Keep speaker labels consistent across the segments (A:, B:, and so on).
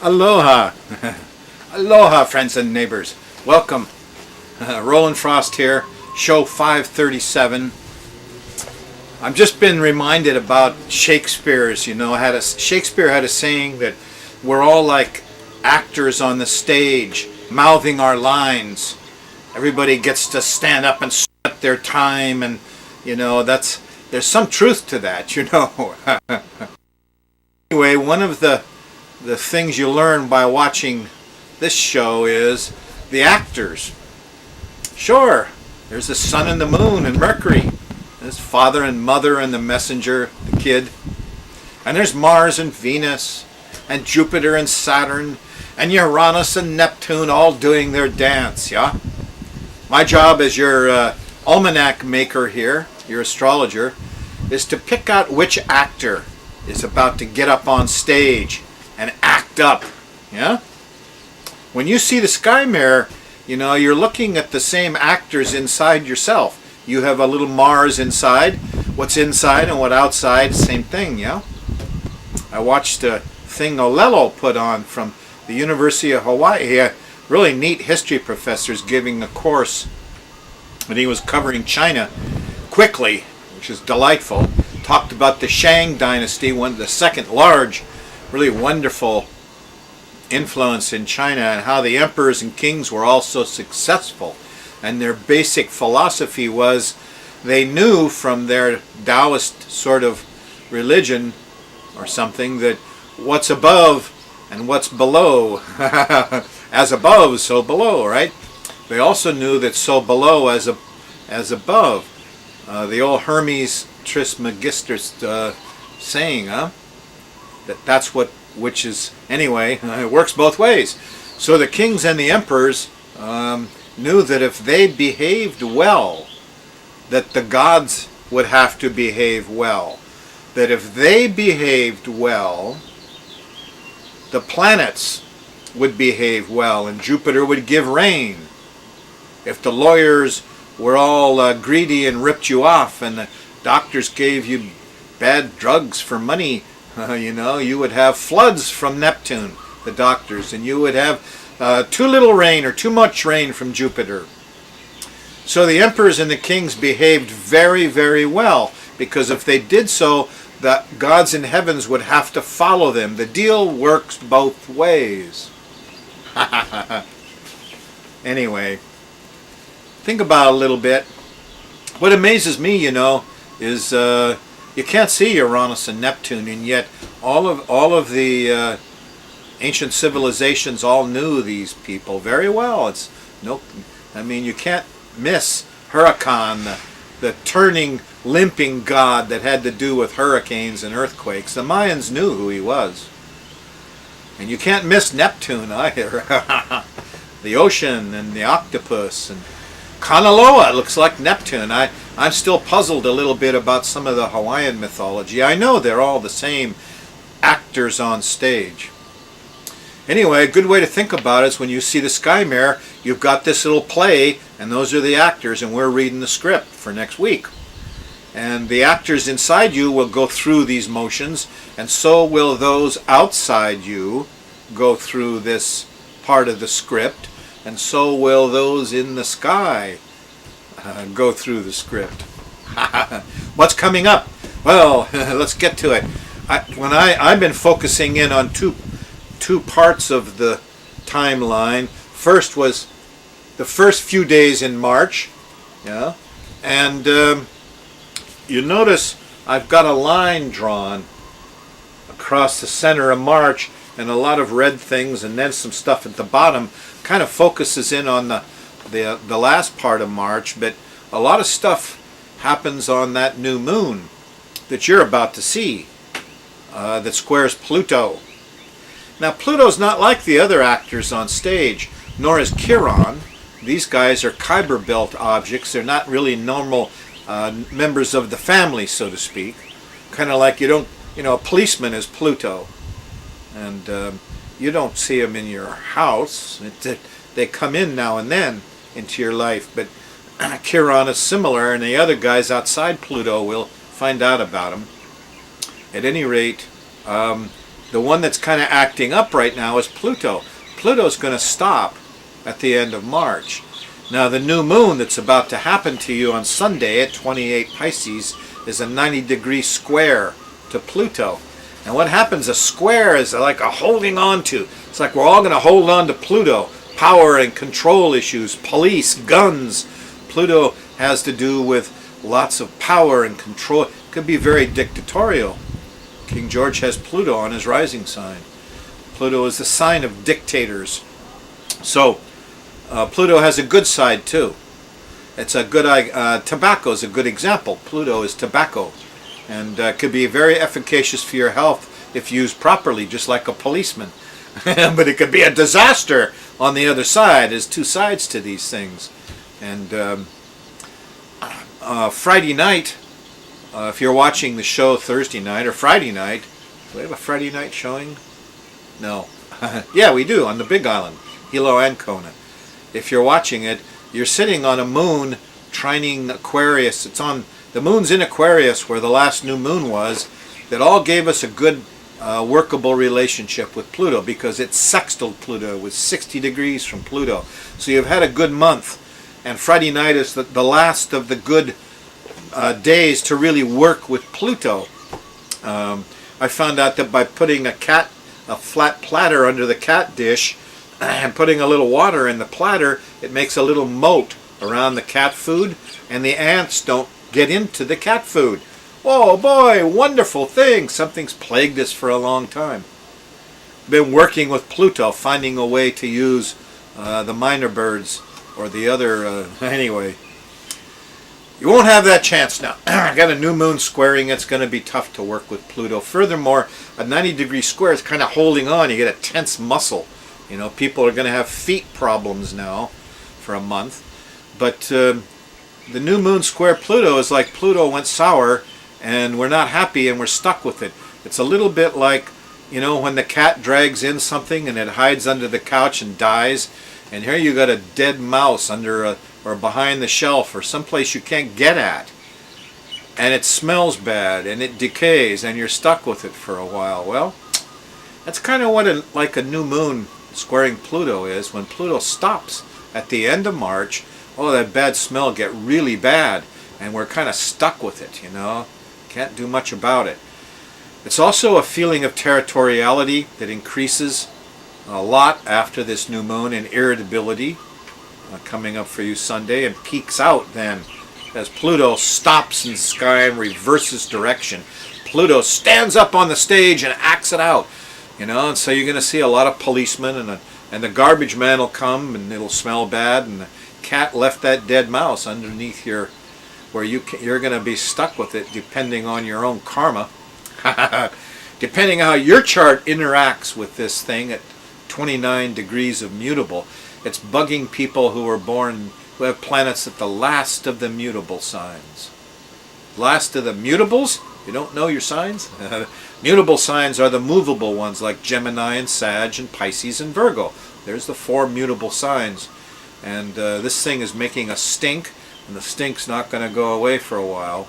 A: Aloha. Aloha, friends and neighbors. Welcome. Rollin Frost here, show 537. I've just been reminded about Shakespeare's, Shakespeare had a saying that we're all like actors on the stage, mouthing our lines. Everybody gets to stand up and sweat their time, and there's some truth to that, Anyway, one of the things you learn by watching this show is the actors. Sure, there's the sun and the moon and Mercury. There's father and mother and the messenger, the kid. And there's Mars and Venus and Jupiter and Saturn and Uranus and Neptune all doing their dance, yeah? My job as your almanac maker here, your astrologer, is to pick out which actor is about to get up on stage and act up, yeah? When you see the sky mirror, you're looking at the same actors inside yourself. You have a little Mars inside. What's inside and what outside, same thing, yeah? I watched a thing Olelo put on from the University of Hawaii. He had really neat history professors giving a course, and he was covering China quickly, which is delightful. Talked about the Shang dynasty, the second large, really wonderful influence in China, and how the emperors and kings were all so successful. And their basic philosophy was they knew from their Taoist sort of religion or something that what's above and what's below, as above, so below, right? They also knew that so below as above. The old Hermes Trismegistus saying, that's which is, anyway, it works both ways. So the kings and the emperors knew that if they behaved well, that the gods would have to behave well. That if they behaved well, the planets would behave well, and Jupiter would give rain. If the lawyers were all greedy and ripped you off, and the doctors gave you bad drugs for money, you would have floods from Neptune, the doctors, and you would have too little rain or too much rain from Jupiter. So the emperors and the kings behaved very, very well, because if they did so, the gods in heavens would have to follow them. The deal works both ways. Anyway, think about it a little bit. What amazes me, is you can't see Uranus and Neptune, and yet all of the ancient civilizations all knew these people very well. You can't miss Huracan, the turning, limping god that had to do with hurricanes and earthquakes. The Mayans knew who he was. And you can't miss Neptune either. The ocean and the octopus and Kanaloa looks like Neptune. I'm still puzzled a little bit about some of the Hawaiian mythology. I know they're all the same actors on stage. Anyway, a good way to think about it is when you see the sky mirror, you've got this little play, and those are the actors, and we're reading the script for next week. And the actors inside you will go through these motions, and so will those outside you go through this part of the script, and so will those in the sky go through the script. What's coming up? Well, let's get to it. I've been focusing in on two parts of the timeline. First was the first few days in March, yeah, and you notice I've got a line drawn across the center of March, and a lot of red things, and then some stuff at the bottom. Kind of focuses in on the last part of March, but a lot of stuff happens on that new moon that you're about to see that squares Pluto. Now Pluto's not like the other actors on stage, nor is Chiron. These guys are Kuiper belt objects. They're not really normal members of the family, so to speak. Kind of like a policeman is Pluto, and you don't see them in your house. They come in now and then into your life, but Chiron is similar, and the other guys outside Pluto will find out about him. At any rate, The one that's kind of acting up right now is Pluto. Pluto's going to stop at the end of March. Now the new moon that's about to happen to you on Sunday at 28 Pisces is a 90-degree square to Pluto. And what happens, a square is like a holding on to. It's like we're all going to hold on to Pluto. Power and control issues, police, guns. Pluto has to do with lots of power and control. It could be very dictatorial. King George has Pluto on his rising sign. Pluto is the sign of dictators. So Pluto has a good side too. It's a good tobacco is a good example. Pluto is tobacco, and could be very efficacious for your health if used properly, just like a policeman. But it could be a disaster on the other side. There's two sides to these things. And Friday night, if you're watching the show Thursday night or Friday night, do we have a Friday night showing? No. Yeah, we do, on the Big Island, Hilo and Kona. If you're watching it, you're sitting on a moon trining Aquarius. It's on the moon's in Aquarius, where the last new moon was. That all gave us a good workable relationship with Pluto, because it sextiled Pluto with 60 degrees from Pluto. So you've had a good month, and Friday night is the last of the good days to really work with Pluto. I found out that by putting a flat platter under the cat dish and putting a little water in the platter, it makes a little moat around the cat food, and the ants don't get into the cat food. Oh boy, wonderful thing. Something's plagued us for a long time. Been working with Pluto, finding a way to use the minor birds or the other, anyway. You won't have that chance now. I got a new moon squaring. It's going to be tough to work with Pluto. Furthermore, a 90-degree square is kind of holding on. You get a tense muscle. You know, people are going to have feet problems now for a month. But the new moon square Pluto is like Pluto went sour, and we're not happy and we're stuck with it. It's a little bit like, you know, when the cat drags in something and it hides under the couch and dies, and here you got a dead mouse under or behind the shelf or someplace you can't get at, and it smells bad and it decays and you're stuck with it for a while. Well, that's kind of what like a new moon squaring Pluto is. When Pluto stops at the end of March, oh, that bad smell get really bad, and we're kind of stuck with it, you know. Can't do much about it. It's also a feeling of territoriality that increases a lot after this new moon, and irritability coming up for you Sunday, and peaks out then as Pluto stops in the sky and reverses direction. Pluto stands up on the stage and acts it out, you know, and so you're going to see a lot of policemen, and the garbage man will come and it'll smell bad, and the cat left that dead mouse underneath your, where you're going to be stuck with it depending on your own karma. Depending how your chart interacts with this thing at 29 degrees of mutable. It's bugging people who are born, who have planets at the last of the mutable signs. Last of the mutables? You don't know your signs? Mutable signs are the movable ones, like Gemini and Sag and Pisces and Virgo. There's the 4 mutable signs. And this thing is making a stink, and the stink's not going to go away for a while.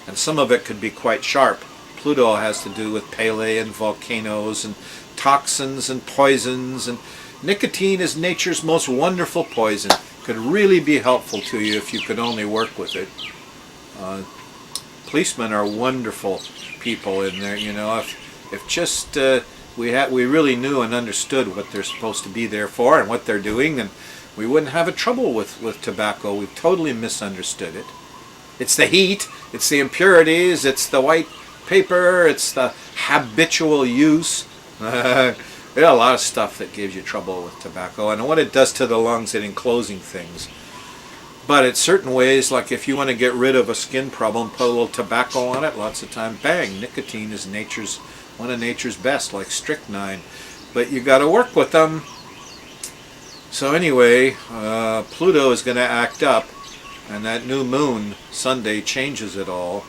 A: And some of it could be quite sharp. Pluto has to do with Pele and volcanoes and toxins and poisons, and nicotine is nature's most wonderful poison. Could really be helpful to you if you could only work with it. Policemen are wonderful people in there, you know. If just we really knew and understood what they're supposed to be there for and what they're doing, then we wouldn't have a trouble with tobacco. We've totally misunderstood it. It's the heat, it's the impurities, it's the white paper, it's the habitual use. There are a lot of stuff that gives you trouble with tobacco, and what it does to the lungs in enclosing things. But in certain ways, like if you want to get rid of a skin problem, put a little tobacco on it, lots of time, bang, nicotine is one of nature's best, like strychnine. But you got to work with them. So anyway, Pluto is going to act up, and that new moon Sunday changes it all.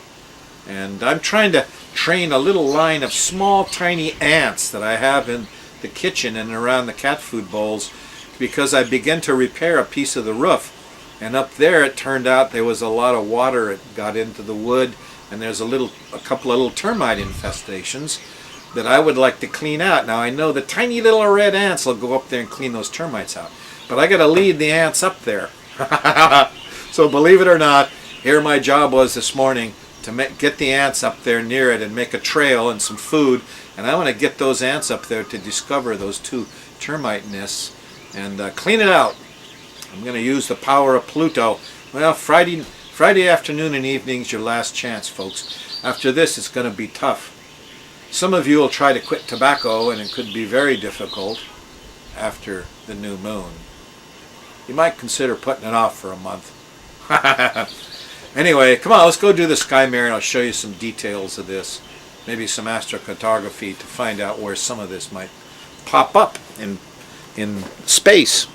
A: And I'm trying to train a little line of small, tiny ants that I have in the kitchen and around the cat food bowls, because I began to repair a piece of the roof. And up there, it turned out there was a lot of water. It got into the wood, and there's a couple of little termite infestations. that I would like to clean out. Now I know the tiny little red ants will go up there and clean those termites out, but I got to lead the ants up there. So believe it or not, here my job was this morning to get the ants up there near it and make a trail and some food, and I want to get those ants up there to discover those 2 termite nests and clean it out. I'm going to use the power of Pluto. Well, Friday afternoon and evening is your last chance, folks. After this, it's going to be tough. Some of you will try to quit tobacco, and it could be very difficult after the new moon. You might consider putting it off for a month. Anyway, come on, let's go do the sky mirror, and I'll show you some details of this. Maybe some astrocartography to find out where some of this might pop up in space.